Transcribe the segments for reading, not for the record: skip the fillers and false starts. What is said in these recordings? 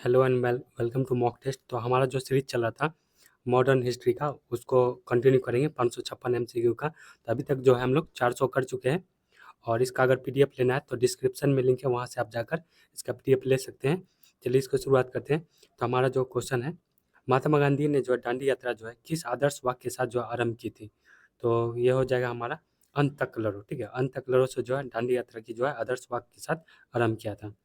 Hello and welcome to mock test. तो हमारा जो सीरीज चल रहा था मॉडर्न हिस्ट्री का, उसको कंटिन्यू करेंगे 556 एमसीक्यू का। तो अभी तक जो है हम लोग 400 कर चुके हैं, और इसका अगर पीडीएफ लेना है तो डिस्क्रिप्शन में लिंक है, वहाँ से आप जाकर इसका पीडीएफ ले सकते हैं। चलिए इसको शुरुआत करते हैं। तो हमारा जो क्वेश्चन है, महात्मा गांधी ने जो है दांडी यात्रा जो है किस आदर्श वाक्य के साथ जो है आरंभ की थी। तो ये हो जाएगा हमारा अंत तक लड़ो। ठीक है, अंत तक लड़ो से जो है दांडी यात्रा की जो है आदर्श वाक्य के साथ आरंभ किया था।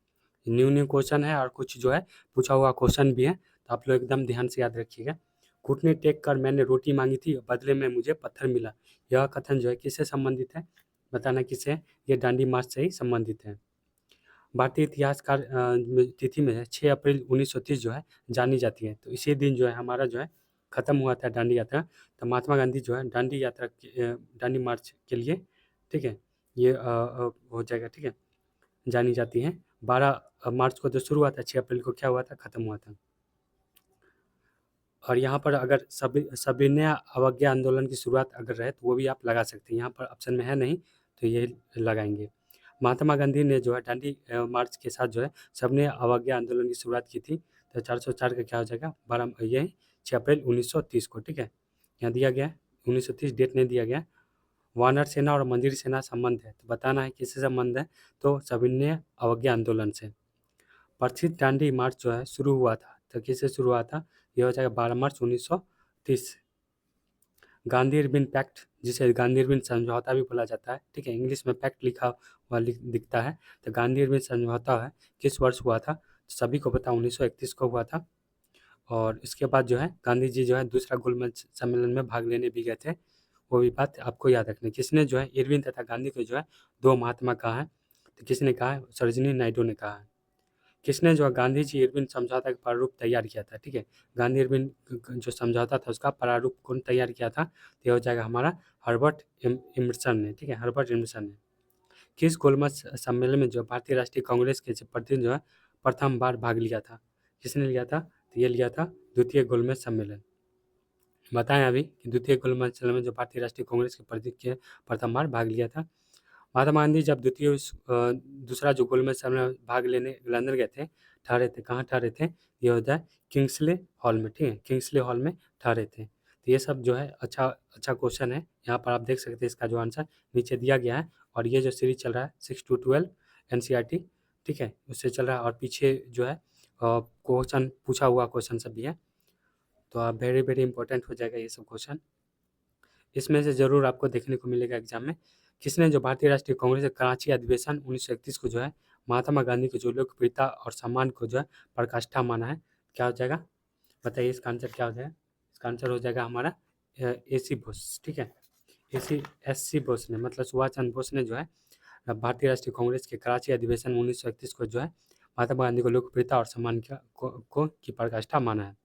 न्यू न्यू क्वेश्चन है और कुछ जो है पूछा हुआ क्वेश्चन भी है, तो आप लोग एकदम ध्यान से याद रखिएगा। घुटने टेक कर मैंने रोटी मांगी थी, बदले में मुझे पत्थर मिला। यह कथन जो है किससे संबंधित है, बताना किससे है। ये दांडी मार्च से ही संबंधित है। भारतीय इतिहासकार तिथि में 6 अप्रैल 1930 जो है जानी जाती है। तो इसी दिन जो है हमारा जो है खत्म हुआ था दांडी यात्रा। तो महात्मा गांधी जो है दांडी यात्रा दांडी मार्च के लिए, ठीक है, ये हो जाएगा, ठीक है, जानी जाती हैं। 12 मार्च को तो शुरू हुआ था, 6 अप्रैल को क्या हुआ था, खत्म हुआ था। और यहाँ पर अगर सविनय अवज्ञा आंदोलन की शुरुआत अगर रहे तो वो भी आप लगा सकते हैं। यहाँ पर ऑप्शन में है नहीं, तो ये लगाएंगे। महात्मा गांधी ने जो है दांडी मार्च के साथ जो है सविनय अवज्ञा आंदोलन की शुरुआत की थी। तो 404 का क्या हो जाएगा, 12 ये 6 अप्रैल 1930 को। ठीक है, यहाँ दिया गया है 1930, डेट नहीं दिया गया। वानर सेना और मंदिर सेना संबंध है, तो बताना है किससे संबंध है, तो सविनय अवज्ञा आंदोलन से। प्रसिद्ध दांडी मार्च जो है शुरू हुआ था, तो किससे शुरू हुआ था, ये हो जाएगा 12 मार्च 1930। गांधी इरविन पैक्ट, जिसे गांधी इरविन समझौता भी बोला जाता है, ठीक है, इंग्लिश में पैक्ट लिखा हुआ दिखता है। तो गांधी इरविन समझौता है किस वर्ष हुआ था, तो सभी को पता 1931 को हुआ था। और इसके बाद जो है गांधी जी जो है दूसरा गोलमेज सम्मेलन में भाग लेने भी गए थे। वो भी बात आपको याद रखनी। किसने जो है इरविन तथा गांधी को जो है दो महात्मा कहा है, तो किसने कहा है, सरोजिनी नायडू ने कहा है। किसने जो है गांधी जी इरविन समझौता का प्रारूप तैयार किया था, ठीक है, गांधी इरविन जो समझौता था उसका प्रारूप कौन तैयार किया था, तो ये हो जाएगा हमारा हर्बर्ट इमर्सन ने। ठीक है, हर्बर्ट इमर्सन ने। किस गोलमेज सम्मेलन में जो भारतीय राष्ट्रीय कांग्रेस के प्रतिनिधि जो है प्रथम बार भाग लिया था, किसने लिया था, तो ये लिया था द्वितीय गोलमेज सम्मेलन। बताएं अभी कि द्वितीय गोलमेज सम्मेलन में जो भारतीय राष्ट्रीय कांग्रेस के प्रतिनिधि के प्रथम बार भाग लिया था। महात्मा गांधी जब दूसरा जो गोलमेज सम्मेलन में भाग लेने लंदन गए थे, ठहरे थे, कहाँ ठहरे थे, ये होता है किंग्सले हॉल में। ठीक है, किंग्सले हॉल में ठहरे थे। तो ये सब जो है अच्छा अच्छा क्वेश्चन है। यहाँ पर आप देख सकते हैं इसका जो आंसर नीचे दिया गया है। और ये जो सीरीज चल रहा है 6 to 12 एनसीईआरटी, ठीक है, उससे चल रहा है। और पीछे जो है क्वेश्चन पूछा हुआ क्वेश्चन सब भी है, तो आप वेरी वेरी इंपॉर्टेंट हो जाएगा ये सब क्वेश्चन। इसमें से ज़रूर आपको देखने को मिलेगा एग्जाम में। किसने जो भारतीय राष्ट्रीय कांग्रेस के कराची अधिवेशन 1931 को जो है महात्मा गांधी की जो लोकप्रियता और सम्मान को जो है पराकाष्ठा माना है, क्या हो जाएगा, बताइए इसका आंसर क्या हो जाएगा। इसका आंसर हो जाएगा हमारा AC बोस। ठीक है, SC बोस ने, मतलब सुभाष चंद्र बोस ने जो है भारतीय राष्ट्रीय कांग्रेस के कराची अधिवेशन 1931 को जो है महात्मा गांधी को लोकप्रियता और सम्मान की पराकाष्ठा माना है।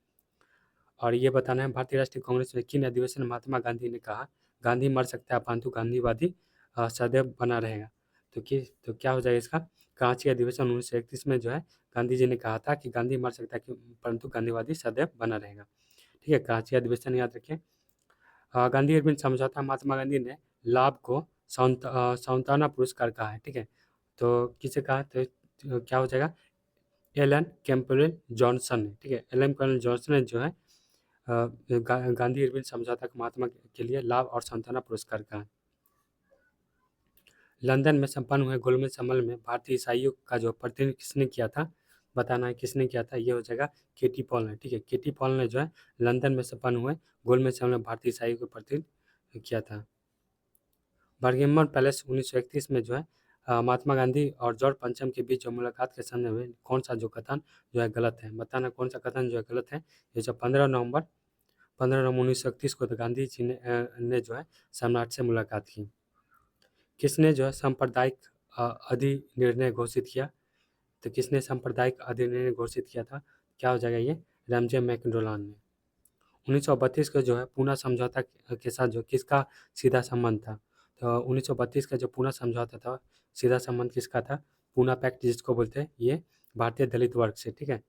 और ये बताना है भारतीय राष्ट्रीय कांग्रेस में किन अधिवेशन में महात्मा गांधी ने कहा, गांधी मर सकता है परंतु गांधीवादी सदैव बना रहेगा। तो क्या हो जाएगा इसका, कराची अधिवेशन 1931 में जो है गांधी जी ने कहा था कि गांधी मर सकता है परंतु गांधीवादी सदैव बना रहेगा। ठीक है, कराची अधिवेशन याद रखिए। गांधी अरविंद समझौता महात्मा गांधी ने लाभ को सांत्वना पुरस्कार कहा है। ठीक है, तो किसे कहा, तो क्या हो जाएगा, एलन कैम्पबेल जॉनसन ने। ठीक है, एलन कैम्पबेल जॉनसन ने जो है गांधी इरविन समझौता को महात्मा के लिए लाभ और सांत्वना पुरस्कार का। लंदन में संपन्न हुए गोलमेज सम्मेलन में भारतीय ईसाइयों का जो प्रतिनिधित्व किसने किया था, बताना है किसने किया था, ये हो जाएगा केटी पॉल ने। ठीक है, केटी पॉल ने जो है लंदन में संपन्न हुए गोलमेज सम्मेलन में भारतीय ईसाइयों को प्रतिनिधित्व किया था। बर्गिमन पैलेस 1931 में जो है महात्मा गांधी और जॉर्ज पंचम के बीच जो मुलाकात के संदर्भ में कौन सा जो कथन जो है गलत है, बताना कौन सा कथन जो है गलत है। ये जो 15 नवंबर 1931 को तो गांधी जी ने जो है सम्राट से मुलाकात की। किसने जो है सांप्रदायिक अधिनिर्णय घोषित किया, तो किसने सांप्रदायिक अधिनिर्णय घोषित किया था, क्या हो जाएगा ये, रैमजे मैकडोनाल्ड ने। 1932 का जो है पूना समझौता के साथ जो किसका सीधा संबंध था, तो 1932 का जो पूना समझौता था सीधा संबंध किसका था, पूना पैक्ट जिसको बोलते हैं, ये भारतीय दलित वर्ग से। ठीक है,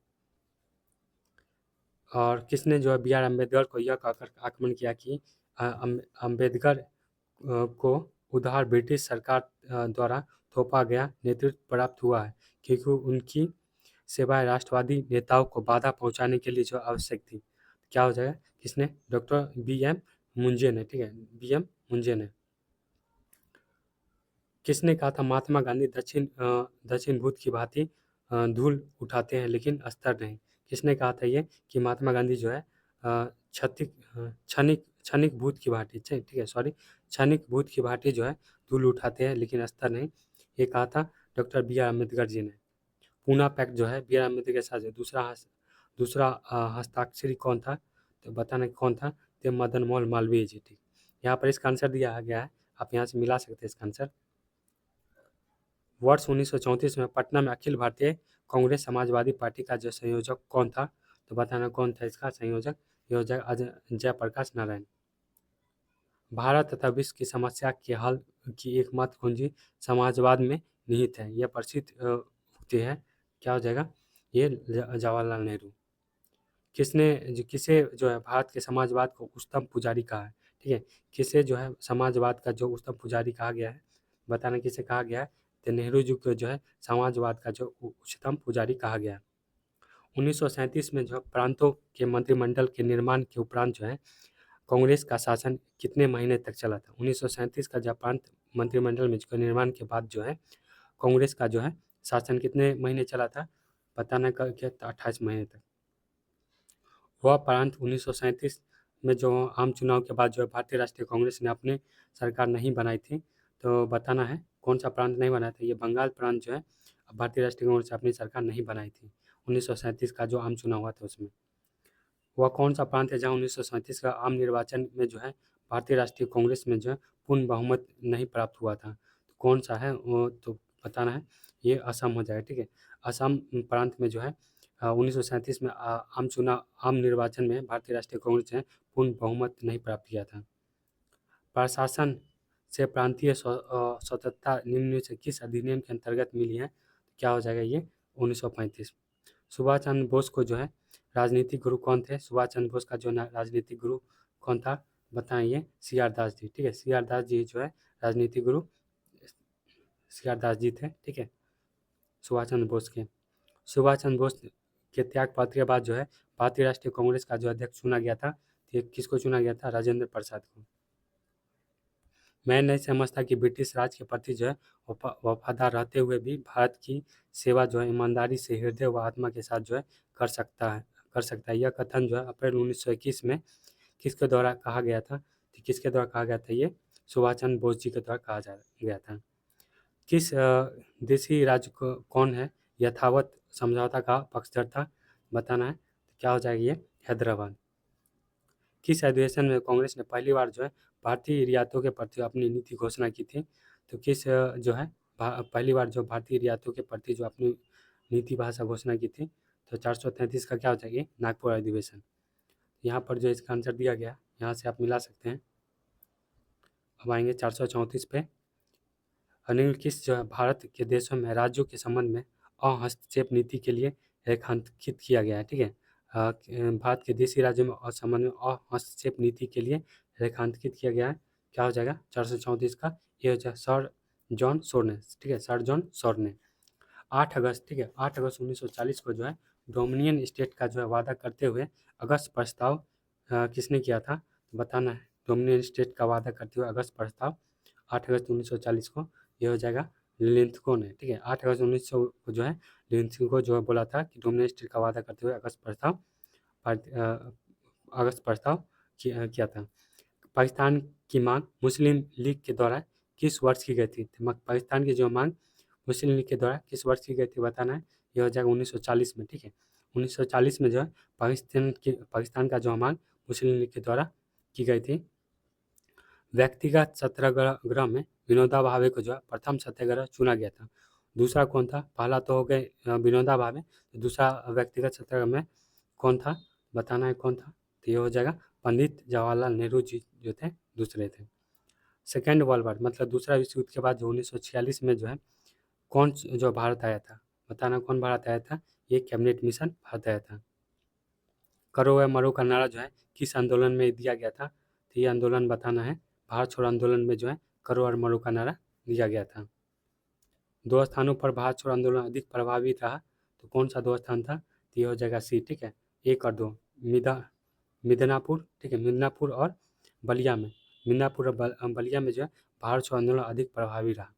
और किसने जो है BR अम्बेडकर को यह कहकर आक्रमण किया कि अम्बेडकर को उधार ब्रिटिश सरकार द्वारा थोपा गया नेतृत्व प्राप्त हुआ है, क्योंकि उनकी सेवाएं राष्ट्रवादी नेताओं को बाधा पहुंचाने के लिए जो आवश्यक थी। क्या हो जाएगा? किसने? Doctor BM. मुंजे ने, ठीक है, बी.एम. मुंजे ने। किसने कहा था महात्मा गांधी दक्षिण भूत की भांति धूल उठाते हैं लेकिन अस्तर नहीं? किसने कहा था ये कि महात्मा गांधी जो है क्षणिक भूत की भांति, ठीक है, सॉरी, क्षणिक भूत की भांति जो है धूल उठाते हैं लेकिन अस्तर नहीं? ये कहा था doctor B are Ambedkar ji ने। पूना पैक्ट जो है बी आर अम्बेडकर के साथ है। दूसरा हस्ताक्षरी कौन था? तो बताना कौन था? तो मदन मोहन मालवीय जी, ठीक। यहाँ पर इसका आंसर दिया गया है, आप यहाँ से मिला सकते हैं इसका आंसर। वर्ष 1934 में पटना में अखिल भारतीय कांग्रेस समाजवादी पार्टी का जो संयोजक कौन था? तो बताना कौन था इसका संयोजक? जयप्रकाश नारायण। भारत तथा विश्व की समस्या के हल की एकमात्र कुंजी समाजवाद में निहित है, यह प्रसिद्ध उक्ति है। क्या हो जाएगा? ये जवाहरलाल नेहरू। किसे जो है भारत के समाजवाद को उच्चतम पुजारी कहा है? ठीक है, किसे जो है समाजवाद का जो उच्चतम पुजारी कहा गया है? बताना किसे कहा गया है? तो नेहरू जी को जो है समाजवाद का जो उच्चतम पुजारी कहा गया है। 1937 में जो प्रांतों के मंत्रिमंडल के निर्माण के उपरांत जो है कांग्रेस का शासन कितने महीने तक चला था? 1937 का जब प्रांत मंत्रिमंडल में जो निर्माण के बाद जो है कांग्रेस का जो है शासन कितने महीने चला था? बताना क्या? 28 महीने तक। वह प्रांत 1937 में जो आम चुनाव के बाद जो है भारतीय राष्ट्रीय कांग्रेस ने अपनी सरकार नहीं बनाई थी, तो बताना है कौन सा प्रांत नहीं बनाया था? ये बंगाल प्रांत जो है भारतीय राष्ट्रीय कांग्रेस ने अपनी सरकार नहीं बनाई थी 1937 का जो आम चुनाव हुआ था उसमें। वह कौन सा प्रांत है जहाँ 1937 का आम निर्वाचन में जो है भारतीय राष्ट्रीय कांग्रेस में जो है पूर्ण बहुमत नहीं प्राप्त हुआ था? तो कौन सा है वो तो बताना है। ये असम हो जाएगा, ठीक है। असम प्रांत में जो है 1937 में आम निर्वाचन में भारतीय राष्ट्रीय कांग्रेस ने पूर्ण बहुमत नहीं प्राप्त किया था। प्रशासन से प्रांतीय स्वतंत्रता निम्न से किस अधिनियम के अंतर्गत मिली है? क्या हो जाएगा ये? 1935। सुभाष चंद्र बोस को जो है राजनीतिक गुरु कौन थे? सुभाष चंद्र बोस का जो राजनीतिक गुरु कौन था? बताइए। सी आर दास जी, ठीक है। सी आर दास जी जो है राजनीतिक गुरु सी आर दास जी थे, ठीक है, सुभाष चंद्र बोस के। सुभाष चंद्र बोस के त्याग पत्र के बाद जो है भारतीय राष्ट्रीय कांग्रेस का जो अध्यक्ष चुना गया था, तो किसको चुना गया था? राजेंद्र प्रसाद को। मैं नहीं समझता कि ब्रिटिश राज के प्रति जो है वफादार रहते हुए भी भारत की सेवा जो है ईमानदारी से हृदय व आत्मा के साथ जो है कर सकता है। यह कथन जो है अप्रैल 1921 में किसके द्वारा कहा गया था? तो किसके द्वारा कहा गया था? ये सुभाष चंद्र बोस जी के द्वारा कहा गया था। किस देशी राज्य को कौन है यथावत समझौता का पक्षधर था? बताना है। तो क्या हो जाएगा ये? हैदराबाद। किस अधिवेशन में कांग्रेस ने पहली बार जो है भारतीय रियायतों के प्रति अपनी नीति घोषणा की थी? तो किस जो है पहली बार जो भारतीय रियायतों के प्रति जो अपनी नीति भाषा घोषणा की थी? तो 433 का क्या हो जाएगी? नागपुर अधिवेशन। यहाँ पर जो इसका आंसर दिया गया, यहाँ से आप मिला सकते हैं। अब आएंगे 434 पे। निम्नलिखित जो है भारत के देशों में राज्यों के संबंध में अहस्तक्षेप नीति के लिए रेखांकित किया गया है, ठीक है। भारत के देशी राज्यों में संबंध में अहस्तक्षेप नीति के लिए रेखांकित किया गया है। क्या हो जाएगा 434 का? ये हो जाएगा सर जॉन सोर ने, ठीक है, सर जॉन सोर ने। 8 अगस्त, ठीक है, 8 अगस्त 1940 को जो है डोमिनियन स्टेट का जो है वादा करते हुए अगस्त प्रस्ताव किसने किया था? बताना है। डोमिनियन स्टेट का वादा करते हुए अगस्त प्रस्ताव 8 अगस्त 1940 को, ये हो जाएगा लिंथगो ने, ठीक है। 8 अगस्त 1900 को जो है लिंथगो जो है बोला था कि डोमिनियन स्टेट का वादा करते हुए अगस्त प्रस्ताव किया था। पाकिस्तान की मांग मुस्लिम लीग के द्वारा किस वर्ष की गई थी? पाकिस्तान की जो मांग मुस्लिम लीग के द्वारा किस वर्ष की गई थी? बताना है। यह हो जाएगा 1940 में, ठीक है। 1940 में जो है पाकिस्तान का जो मांग मुस्लिम लीग के द्वारा की गई थी। व्यक्तिगत सत्याग्रह में विनोबा भावे को जो है प्रथम सत्याग्रह चुना गया था। दूसरा कौन था? पहला तो हो गए विनोबा भावे, तो दूसरा व्यक्तिगत सत्याग्रह में कौन था? बताना है कौन था। तो ये हो जाएगा पंडित जवाहरलाल नेहरू जी जो थे, दूसरे थे। सेकेंड वर्ल्ड वार मतलब दूसरा विश्व युद्ध के बाद जो 1946 में जो है कौन जो भारत आया था? बताना कौन भारत आया था? ये कैबिनेट मिशन भारत आया था। करो या मरो का नारा जो है किस आंदोलन में दिया गया था? तो ये आंदोलन बताना है। भारत छोड़ो आंदोलन में जो है करो और मरो का नारा दिया गया था। दो स्थानों पर भारत छोड़ो आंदोलन अधिक प्रभावी रहा, तो कौन सा 2 स्थान था? तो ये हो जाएगा सी, ठीक है। 1 और 2 मिदनापुर, ठीक है, मिदनापुर और बलिया में, मिदनापुर और बलिया में जो है भारत छोड़ो आंदोलन अधिक प्रभावी रहा।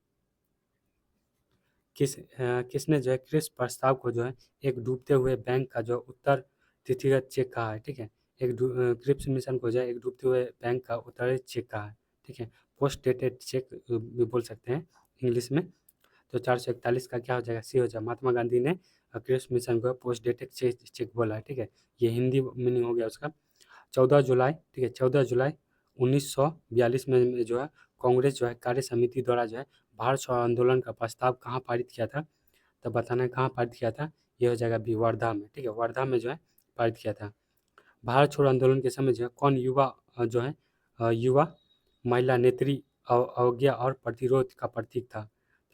किसने जो है क्रिप्स प्रस्ताव को जो है एक डूबते हुए बैंक का जो उत्तर तिथिगत चेक कहा है, ठीक है। क्रिप्स मिशन को जो है एक डूबते हुए बैंक का उत्तर चेक कहा है, ठीक है। पोस्ट डेटेड चेक भी बोल सकते हैं इंग्लिश में। तो 441 का क्या हो जाएगा? सी हो जाएगा। महात्मा गांधी ने क्रिप्स मिशन को पोस्ट डेटेड चेक बोला है, ठीक है। ये हिंदी मीनिंग हो गया उसका। 14 जुलाई, ठीक है, 14 जुलाई 1942 में जो है कांग्रेस जो है कार्य समिति द्वारा जो है भारत छोड़ो आंदोलन का प्रस्ताव कहाँ पारित किया था? तो बताना है कहाँ पारित किया था। ये हो जाएगा बी, वर्धा में, ठीक है, वर्धा में जो है पारित किया था। भारत छोड़ो आंदोलन के समय जो है कौन युवा जो है युवा महिला नेत्री अवज्ञा और प्रतिरोध का प्रतीक था?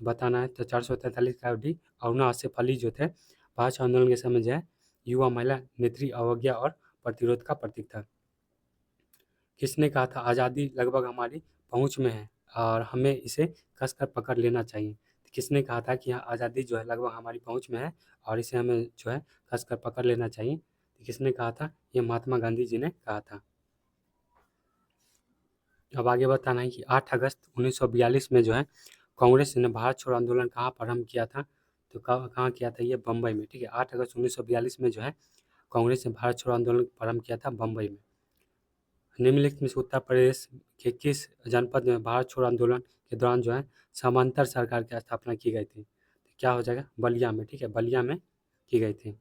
तो बताना है। तो 443 का डी, अरुणा आसिफ अली जो थे भारत छोड़ो आंदोलन के समय जो है युवा महिला नेत्री अवज्ञा और प्रतिरोध का प्रतीक था। किसने कहा था आज़ादी लगभग हमारी पहुंच में है और हमें इसे कसकर पकड़ लेना चाहिए? तो किसने कहा था कि हाँ, आज़ादी जो है लगभग हमारी पहुंच में है और इसे हमें जो है कसकर पकड़ लेना चाहिए? तो किसने कहा था? ये महात्मा गांधी जी ने कहा था। अब आगे बताना है कि 8 अगस्त 1942 में जो है कांग्रेस ने भारत छोड़ो आंदोलन कहाँ प्रारंभ किया था? तो कहाँ किया था? ये बम्बई में, ठीक है। 8 अगस्त 1942 में जो है कांग्रेस ने भारत छोड़ो आंदोलन प्रारंभ किया था बम्बई में। निम्नलिखित में से उत्तर प्रदेश के किस जनपद में भारत छोड़ो आंदोलन के दौरान जो है समांतर सरकार की स्थापना की गई थी? तो क्या हो जाएगा? बलिया में, ठीक है, बलिया में की गई थी।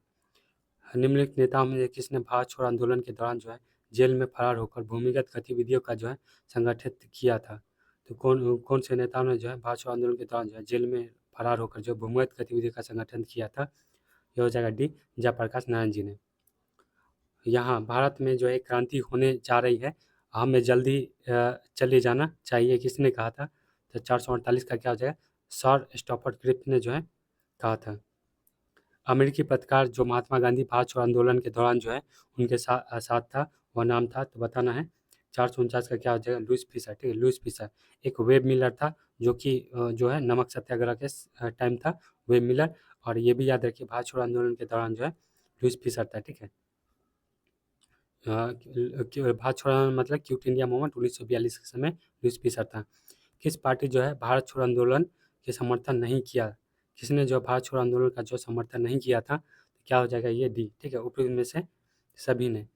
निम्नलिखित नेताओं में से किसने भारत छोड़ो आंदोलन के दौरान जो है जेल में फरार होकर भूमिगत गतिविधियों का जो है संगठित किया था? तो कौन कौन से नेताओं ने जो है भारत छोड़ो आंदोलन के दौरान जो है जेल में फरार होकर जो भूमिगत गतिविधियों का संगठन किया था? यह हो जाएगा डी, जयप्रकाश नारायण जी ने। यहाँ भारत में जो है क्रांति होने जा रही है, हमें जल्दी चले जाना चाहिए, किसने कहा था? तो 448 का क्या हो जाएगा? सर स्टॉफर्ड क्रिप्स ने जो है कहा था। अमेरिकी पत्रकार जो महात्मा गांधी भारत छोड़ो आंदोलन के दौरान जो है उनके साथ था, वह नाम था? तो बताना है। 449 का क्या हो जाएगा? लुइस फिशर, ठीक है, लुइस फिशर। एक वेब मिलर था जो कि जो है नमक सत्याग्रह के टाइम था, वेब मिलर। और ये भी याद रखिए भारत छोड़ो आंदोलन के दौरान जो है लुइस फिशर था, ठीक है। भारत छोड़ो आंदोलन मतलब क्विट इंडिया मूवमेंट 1942 के समय लुइस फिशर था। किस पार्टी जो है भारत छोड़ो आंदोलन के समर्थन नहीं किया? किसने जो भारत छोड़ो आंदोलन का जो समर्थन नहीं किया था? तो क्या हो जाएगा? ये डी, ठीक है, उपयुक्त में से सभी ने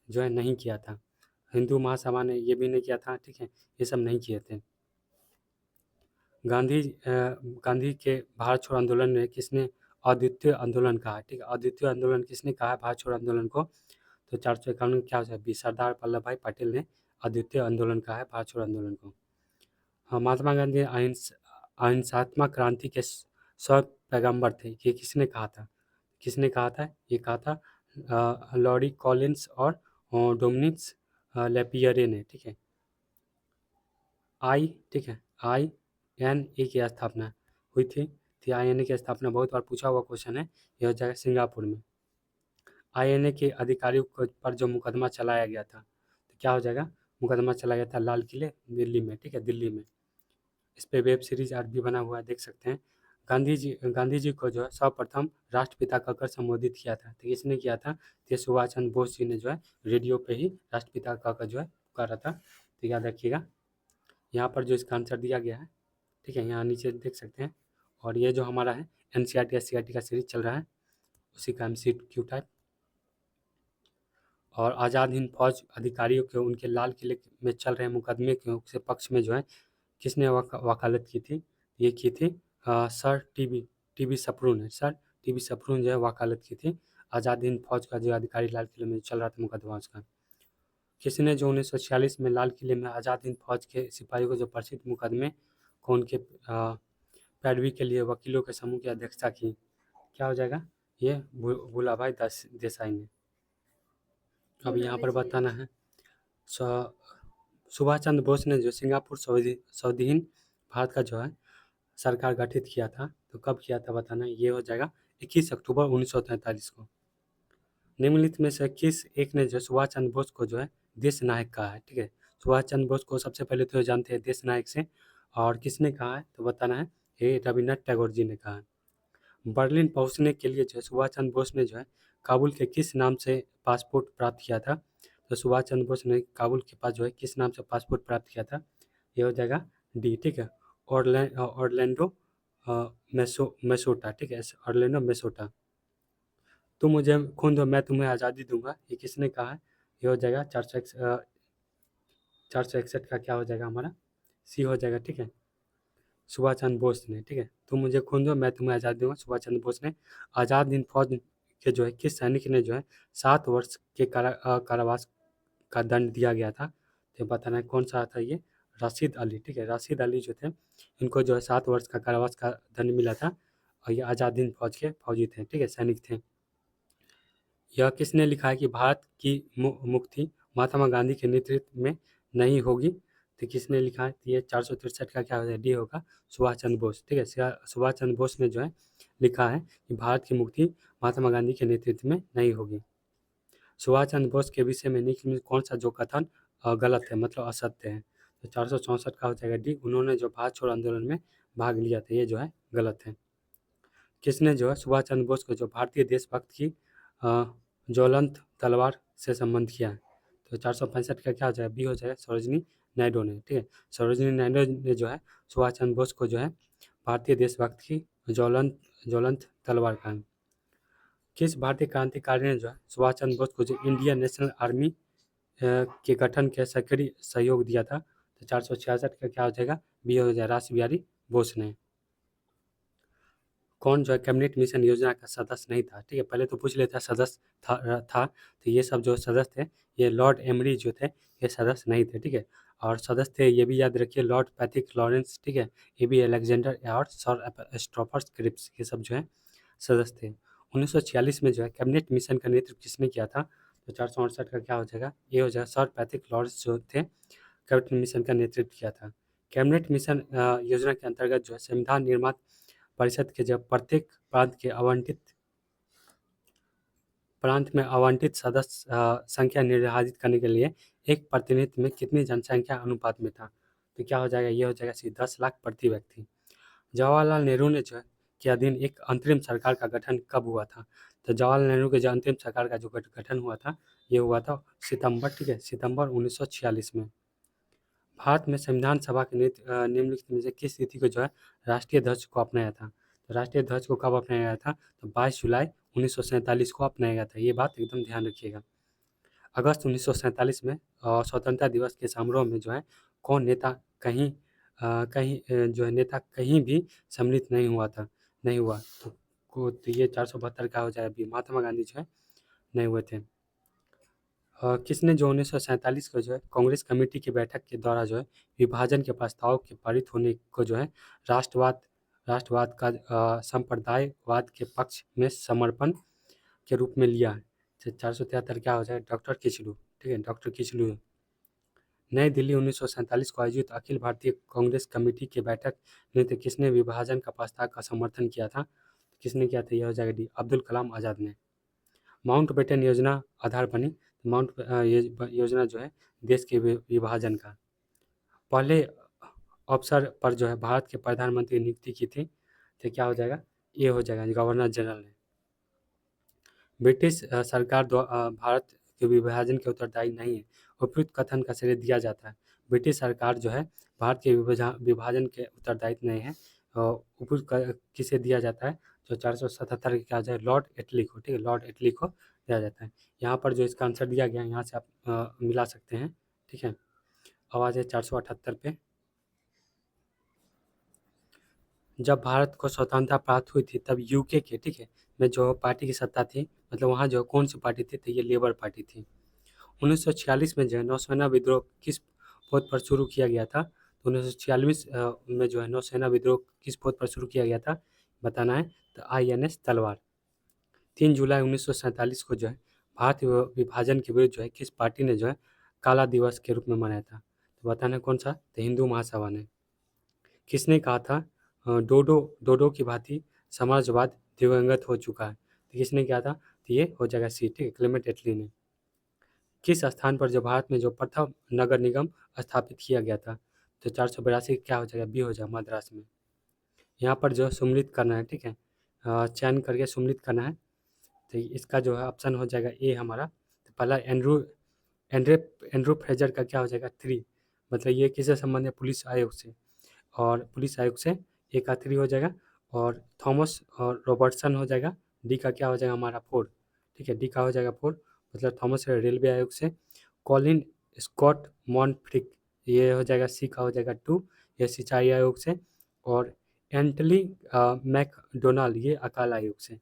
जो है नहीं किया था। हिंदू महासभा ने ये भी नहीं किया था, ठीक है, ये सब नहीं किए थे। गांधी के भारत छोड़ो आंदोलन में किसने अद्वितीय आंदोलन कहा? ठीक है, अद्वितीय आंदोलन किसने कहा है भारत छोड़ो आंदोलन को? तो 451 क्या हो जाएगा? सरदार वल्लभ भाई पटेल ने अद्वितीय आंदोलन कहा है भारत छोड़ो आंदोलन को। हाँ, महात्मा गांधी अहिंसात्मक क्रांति के पैगंबर थे, ये किसने कहा था? किसने कहा था? ये कहा था लॉरी कॉलिंस और डोमिनिक्स लेपियरे ने, ठीक है। ठीक है, INA की स्थापना हुई थी। तो INA की स्थापना बहुत बार पूछा हुआ क्वेश्चन है, यह हो जाएगा सिंगापुर में। INA के अधिकारियों पर जो मुकदमा चलाया गया था, तो क्या हो जाएगा? मुकदमा चलाया गया था लाल किले दिल्ली में, ठीक है, दिल्ली में। इस पे वेब सीरीज आज भी बना हुआ है, देख सकते हैं। गांधी जी को जो है सर्वप्रथम राष्ट्रपिता कहकर संबोधित किया था, तो किसने किया था? तो सुभाष चंद्र बोस जी ने जो है रेडियो पे ही राष्ट्रपिता कहकर जो है पुकारा था। तो याद रखिएगा। यहाँ पर जो इसका आंसर दिया गया है, ठीक है, यहाँ नीचे देख सकते हैं। और ये जो हमारा है NCERT SCERT का सीरीज चल रहा है, उसी का MCQ टाइप। और आज़ाद हिंद फौज अधिकारियों के उनके लाल किले में चल रहे मुकदमे के पक्ष में जो है किसने वकालत की थी? ये की थी सर टीबी सप्रू ने। सर टीबी सप्रू ने जो है वकालत की थी आज़ाद हिंद फौज का जो अधिकारी लाल किले में चल रहा था मुकदमा उसका। किसने जो 1946 में लाल किले में आज़ाद हिंद फौज के सिपाहियों को जो प्रसिद्ध मुकदमे को उनके पैरवी के लिए वकीलों के समूह की अध्यक्षता की? क्या हो जाएगा? ये भूलाभाई देसाई ने। अब यहाँ पर बताना है सुभाष चंद्र बोस ने जो सिंगापुर स्वाधीन भारत का जो है सरकार गठित किया था, तो कब किया था बताना। ये हो जाएगा 21 अक्टूबर 1943 को। निम्नलिखित में से किस एक ने जो सुभाष चंद्र बोस को जो है देश नायक कहा है? ठीक है, सुभाष चंद्र बोस को सबसे पहले तो जानते हैं देश नायक से, और किसने कहा है तो बताना है ये रविन्द्रनाथ टैगोर जी ने कहा है। बर्लिन पहुंचने के लिए जो है सुभाष चंद्र बोस ने जो है काबुल के किस नाम से पासपोर्ट प्राप्त किया था? तो सुभाष चंद्र बोस ने काबुल के पास जो है किस नाम से पासपोर्ट प्राप्त किया था? ये हो जाएगा डी, ठीक है, ऑरलैंडो मेसोटा, ठीक है, ऑरलैंडो मेसोटा। तुम मुझे खून दो मैं तुम्हें आज़ादी दूंगा, ये किसने कहा है? ये हो जाएगा 461 का क्या हो जाएगा हमारा? सी हो जाएगा, ठीक है, सुभाष चंद्र बोस ने, ठीक है। तुम मुझे खून दो मैं तुम्हें आज़ादी दूंगा, सुभाष चंद्र बोस ने। आज़ाद हिंद फौज के जो है किस सैनिक ने जो है 7 वर्ष के कारावास का दंड दिया गया था? तो बताना है कौन सा था ये? राशिद अली, ठीक है, राशिद अली जो थे इनको जो है 7 वर्ष का कारावास का दंड मिला था और ये आज़ाद हिंद फौज के फौजी थे, ठीक है, सैनिक थे। यह किसने लिखा है कि भारत की मुक्ति महात्मा गांधी के नेतृत्व में नहीं होगी? तो किसने लिखा है? तो ये 463 का क्या होगा? डी होगा, सुभाष चंद्र बोस, ठीक है, सुभाष चंद्र बोस ने जो है लिखा है कि भारत की मुक्ति महात्मा गांधी के नेतृत्व में नहीं होगी। सुभाष चंद्र बोस के विषय में निम्न में कौन सा जो कथन गलत है, मतलब असत्य है? तो 464 का हो जाएगा डी, उन्होंने जो भारत छोड़ो आंदोलन में भाग लिया था, ये जो है गलत है। किसने जो है सुभाष चंद्र बोस को जो भारतीय देशभक्त की ज्वलंत तलवार से संबंध किया है? तो 465 का क्या हो जाएगा? बी हो जाएगा, सरोजिनी नायडू ने, ठीक है, सरोजिनी नायडू ने जो है सुभाष चंद्र बोस को जो है भारतीय देशभक्त की ज्वलंत ज्वलंत तलवार कहा। किस भारतीय क्रांतिकारी ने जो है सुभाष चंद्र बोस को जो इंडियन नेशनल आर्मी के गठन के सक्रिय सहयोग दिया था? तो 466 का क्या हो जाएगा? बी हो जाएगा, रास बिहारी बोस ने। कौन जो है कैबिनेट मिशन योजना का सदस्य नहीं था? ठीक है, पहले तो पूछ लेता सदस्य था तो ये सब जो सदस्य थे ये लॉर्ड एमरी जो थे ये सदस्य नहीं थे, ठीक है, और सदस्य थे ये भी याद रखिए लॉर्ड पैथिक लॉरेंस, ठीक है, ए बी अलेक्जेंडर और सर स्टॉफर्स क्रिप्स, ये सब जो है सदस्य थे। 1946 में जो है कैबिनेट मिशन का नेतृत्व किसने किया था? तो 468 का क्या हो जाएगा? ये हो जाएगा, सर पैथिक लॉरेंस जो थे कैबिनेट मिशन का नेतृत्व किया था। कैबिनेट मिशन योजना के अंतर्गत जो है संविधान निर्माण परिषद के जब प्रत्येक प्रांत में आवंटित सदस्य संख्या निर्धारित करने के लिए एक प्रतिनिधि में कितनी जनसंख्या अनुपात में था? तो क्या हो जाएगा? ये हो जाएगा 10 लाख प्रति व्यक्ति। जवाहरलाल नेहरू ने जो है के अधीन एक अंतरिम सरकार का गठन कब हुआ था? तो जवाहरलाल नेहरू के जो अंतरिम सरकार का जो गठन हुआ था ये हुआ था सितंबर, ठीक है, सितंबर 1946 में। भारत में संविधान सभा के निम्नलिखित में से किस तिथि को जो है राष्ट्रीय ध्वज को अपनाया था? तो राष्ट्रीय ध्वज को कब अपनाया गया था? तो 22 जुलाई 1947 को अपनाया गया था, ये बात एकदम ध्यान रखिएगा। अगस्त 1947 में स्वतंत्रता दिवस के समारोह में जो है कौन नेता जो है नेता कहीं भी सम्मिलित नहीं हुआ, तो ये 472 का हो जाएगा बी, महात्मा गांधी जो है नहीं हुए थे। किसने जो 1947 को जो है कांग्रेस कमेटी की बैठक के द्वारा जो है विभाजन के प्रस्ताव के पारित होने को जो है राष्ट्रवाद राष्ट्रवाद का संप्रदायवाद के पक्ष में समर्पण के रूप में लिया है? 473 क्या हो जाएगा? डॉक्टर किचलू, ठीक है, डॉक्टर किचलू। नई दिल्ली 1947 को आयोजित अखिल भारतीय कांग्रेस कमेटी की बैठक में तो किसने विभाजन का प्रस्ताव का समर्थन किया था? किसने किया था? यह हो जाएगा डी, अब्दुल कलाम आज़ाद ने। माउंटबेटन योजना आधार बनी, योजना जो है देश के विभाजन का। पहले अवसर पर जो है भारत के प्रधानमंत्री की नियुक्ति की थी, तो क्या हो जाएगा? ये हो जाएगा गवर्नर जनरल ने। ब्रिटिश सरकार भारत के विभाजन के उत्तरदायी नहीं है, उपयुक्त कथन का श्रेय दिया जाता है। ब्रिटिश सरकार जो है भारत के विभाजन के उत्तरदायित्व नहीं है, उपयुक्त किसे दिया जाता है? जो 477 क्या हो जाए? लॉर्ड एटली को, ठीक है, लॉर्ड एटली को दिया जाता है। यहाँ पर जो इसका आंसर दिया गया है यहाँ से आप मिला सकते हैं, ठीक है। आवाज़ है 478 पे। जब भारत को स्वतंत्रता प्राप्त हुई थी तब यूके के, ठीक है, में जो पार्टी की सत्ता थी, मतलब वहाँ जो कौन सी पार्टी थी? तो ये लेबर पार्टी थी। 1946 में जो है नौसेना विद्रोह किस पोत पर शुरू किया गया था? तो 1946 में जो है नौसेना विद्रोह किस पोत पर शुरू किया गया था बताना है? तो INS तलवार। 3 जुलाई 1947 को जो है भारत विभाजन के विरुद्ध जो है किस पार्टी ने जो है काला दिवस के रूप में मनाया था? तो बताना है कौन सा? तो हिंदू महासभा ने। किसने कहा था डोडो डोडो की भांति समाजवाद दिवंगत हो चुका है? तो किसने कहा था? तो ये हो जाएगा सी, ठीक है, क्लेमेंट एटली ने। किस स्थान पर जो भारत में जो प्रथम नगर निगम स्थापित किया गया था? तो 482 क्या हो जाएगा? बी हो जाएगा, मद्रास में। यहाँ पर जो सम्मिलित करना है, ठीक है, चयन करके सम्मिलित करना है। तो इसका जो है ऑप्शन हो जाएगा ए हमारा। तो पहला एंड्रे एंड्रू फ्रेजर का क्या हो जाएगा 3, मतलब ये किससे संबंध है, पुलिस आयोग से, और पुलिस आयोग से ए का 3 हो जाएगा। और थॉमस और रॉबर्टसन हो जाएगा, डी का क्या हो जाएगा हमारा 4, ठीक है, डी का हो जाएगा 4, मतलब थॉमस रेलवे आयोग से। कॉलिन स्कॉट मॉन्टफ्रिक, ये हो जाएगा सी का हो जाएगा 2, ये सिंचाई आयोग से। और एंटली मैकडोनाल्ड, ये अकाल आयोग से।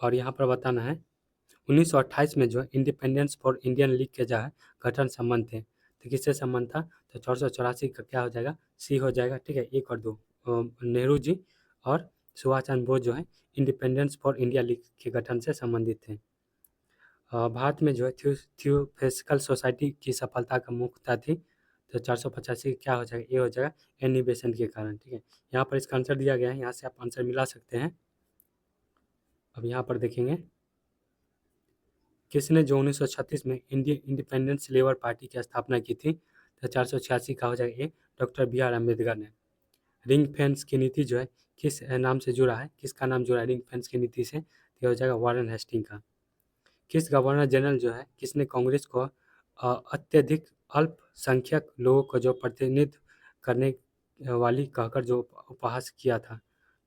और यहाँ पर बताना है 1928 में जो है इंडिपेंडेंस फॉर इंडियन लीग के जो है गठन संबंध थे, तो किससे संबंध था, तो 484 का क्या हो जाएगा, सी हो जाएगा, ठीक है, 1 और 2 नेहरू जी और सुभाष चंद्र बोस जो है इंडिपेंडेंस फॉर इंडिया लीग के गठन से संबंधित थे। भारत में जो है थियोफिजिकल सोसाइटी की सफलता का मुख्यता थी, तो 485 क्या हो जाएगा, ये हो जाएगा एनी बेसेंट के कारण, ठीक है। यहाँ पर इसका आंसर दिया गया है, यहाँ से आप आंसर मिला सकते हैं। अब यहाँ पर देखेंगे किसने जो 1936 में इंडिपेंडेंस लेबर पार्टी की स्थापना की थी, तो 486 का हो जाएगा ए, डॉक्टर बी आर अम्बेडकर ने। रिंग फेंस की नीति जो है किस नाम से जुड़ा है, किसका नाम जुड़ा है रिंग फेंस की नीति से, तो ये हो जाएगा वारन हेस्टिंग का। किस गवर्नर जनरल जो है किसने कांग्रेस को अत्यधिक अल्पसंख्यक लोगों को जो प्रतिनिधित्व करने वाली कहकर जो उपहास किया था,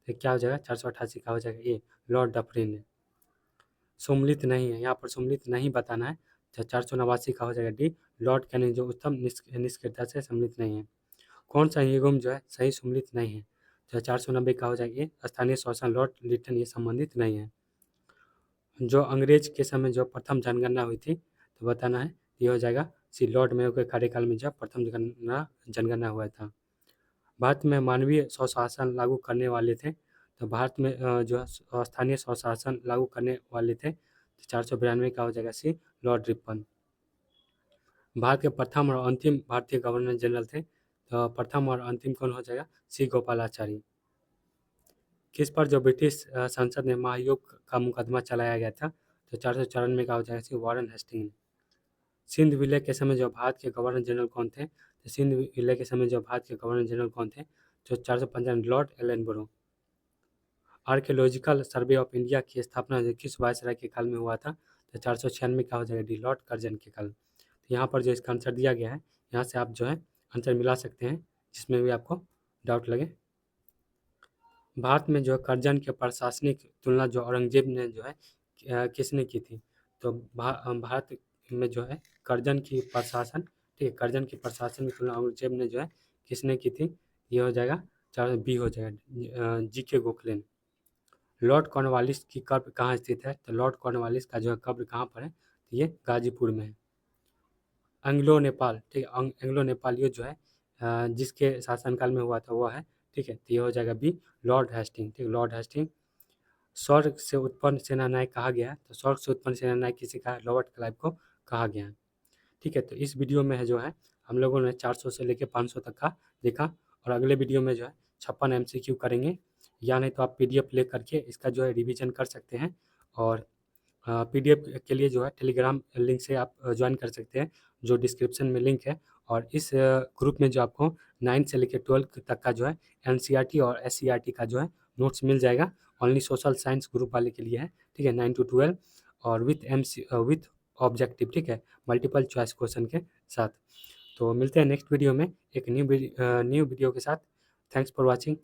तो क्या हो जाएगा 488 का हो जाएगा ए, लॉर्ड डफरिन ने। सम्मिलित नहीं है, यहाँ पर सम्मिलित नहीं बताना है, तो 489 का हो जाएगा डी, लॉर्ड कैनिंग जो उत्तम निष्क्रियता से सम्मिलित नहीं है। कौन सा निगम जो है सही सम्मिलित नहीं है, तो 490 का हो जाएगा ए, स्थानीय शासन लॉर्ड लिटन ये संबंधित नहीं है। जो अंग्रेज के समय जो प्रथम जनगणना हुई थी, तो बताना है, ये हो जाएगा सी, लॉर्ड मेयो के कार्यकाल में जब प्रथम जनगणना हुआ था। भारत में मानवीय स्वशासन लागू करने वाले थे, तो भारत में जो है स्थानीय स्वशासन लागू करने वाले थे, तो 492 का हो जाएगा सी, लॉर्ड रिपन। भारत के प्रथम और अंतिम भारतीय गवर्नर जनरल थे, तो प्रथम और अंतिम कौन हो जाएगा, सी गोपालाचारी। किस पर जो ब्रिटिश संसद में महायोग का मुकदमा चलाया गया था, तो 494 का हो जाएगा सी, वारन हेस्टिंग। सिंध विलय के समय जो भारत के गवर्नर जनरल कौन थे, तो सिंध विलय के समय जो भारत के गवर्नर जनरल कौन थे, जो 455 Lord Ellenborough. Archaeological Survey of India की स्थापना जो किस वायसराय के काल में हुआ था, तो 496 का हो जाएगा डी, लॉर्ड कर्जन के काल। तो यहाँ पर जो इसका आंसर दिया गया है, यहाँ से आप जो है आंसर मिला सकते हैं जिसमें भी आपको डाउट लगे। भारत में जो है कर्जन के प्रशासनिक तुलना जो औरंगजेब ने जो है किसने की थी, तो भारत में जो है कर्जन की प्रशासन, ठीक है, कर्जन की प्रशासन की तुलना औरंगजेब ने जो है किसने की थी, ये हो जाएगा 4 बी हो जाएगा जी के गोखले ने। लॉर्ड कॉर्नवालिस की कब्र कहाँ स्थित है, तो लॉर्ड कॉर्नवालिस का जो है कब्र कहाँ पर है, तो ये गाजीपुर में है। एंग्लो नेपाल, ठीक है, एंग्लो नेपाल युद्ध जो है जिसके शासनकाल में हुआ था वो है, ठीक है, तो ये हो जाएगा बी, लॉर्ड हेस्टिंग, ठीक, लॉर्ड हेस्टिंग। स्वर्ग से उत्पन्न सेनानायक कहा गया है, तो स्वर्ग से उत्पन्न सेनानायक किसी का, रॉबर्ट क्लाइव को कहा गया है, ठीक है। तो इस वीडियो में है जो है हम लोगों ने 400 से लेकर 500 तक का देखा, और अगले वीडियो में जो है 56 MCQ करेंगे, या नहीं तो आप PDF ले करके इसका जो है रिवीजन कर सकते हैं। और PDF के लिए जो है टेलीग्राम लिंक से आप ज्वाइन कर सकते हैं, जो डिस्क्रिप्शन में लिंक है। और इस ग्रुप में जो आपको 9 से लेकर 12 तक का जो है NCERT और SCERT का जो है नोट्स मिल जाएगा। ओनली सोशल साइंस ग्रुप वाले के लिए है, ठीक है, 9 to 12 और विथ ऑब्जेक्टिव, ठीक है, मल्टीपल चॉइस क्वेश्चन के साथ। तो मिलते हैं नेक्स्ट वीडियो में एक न्यू वीडियो के साथ। Thanks for watching.